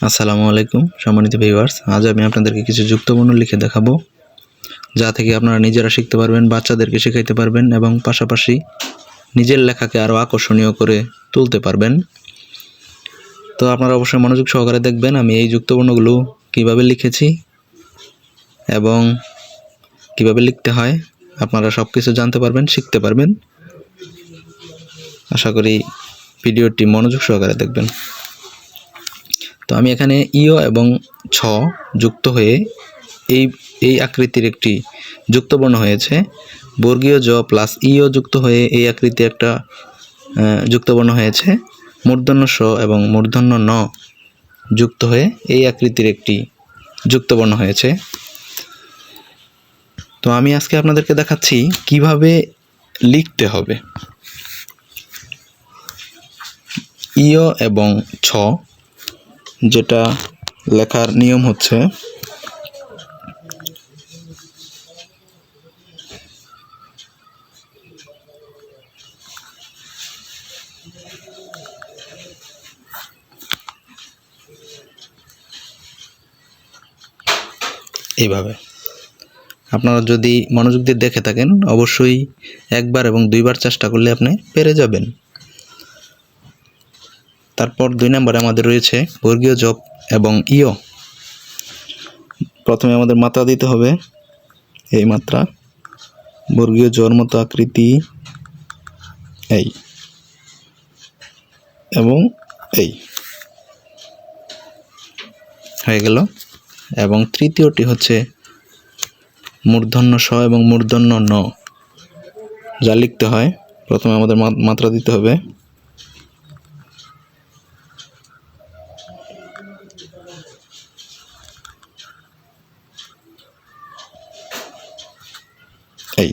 আসসালামু আলাইকুম সম্মানিত ভিউয়ার্স, আজ আমি আপনাদেরকে কিছু যুক্তবর্ণ লিখে দেখাবো, যা থেকে আপনারা নিজেরা শিখতে পারবেন, বাচ্চাদেরকে শেখাইতে পারবেন এবং পাশাপাশি নিজের লেখাকে আরও আকর্ষণীয় করে তুলতে পারবেন। তো আপনারা অবশ্যই মনোযোগ সহকারে দেখবেন আমি এই যুক্তবর্ণগুলো কিভাবে লিখেছি এবং কিভাবে লিখতে হয়। আপনারা সব কিছু জানতে পারবেন, শিখতে পারবেন। আশা করি ভিডিওটি মনোযোগ সহকারে দেখবেন। তো আমি এখানে ইও এবং ছ যুক্ত হয়ে এই আকৃতির একটি যুক্তবর্ণ হয়েছে। বর্গীয় জ প্লাস ইও যুক্ত হয়ে এই আকৃতি একটা যুক্তবর্ণ হয়েছে। মূর্ধন্য স এবং মূর্ধন্য ন যুক্ত হয়ে এই আকৃতির একটি যুক্তবর্ণ হয়েছে। তো আমি আজকে আপনাদেরকে দেখাচ্ছি কিভাবে লিখতে হবে। ইও এবং ছ যেটা লেখার নিয়ম হচ্ছে এইভাবে। আপনারা যদি মনোযোগ দিয়ে দেখে থাকেন অবশ্যই একবার এবং দুইবার চেষ্টা করলে আপনি পেরে যাবেন। তারপর 2 নম্বরে আমাদের রয়েছে বর্গীয় জ এবং ইও। প্রথমে আমাদের মাত্রা দিতে হবে, এই মাত্রা বর্গীয় জর মতো আকৃতি এই এবং এই হয়ে গেল। এবং তৃতীয়টি হচ্ছে মূর্ধন্য স এবং মূর্ধন্য ন, যা লিখতে হয় প্রথমে আমাদের মাত্রা দিতে হবে এই।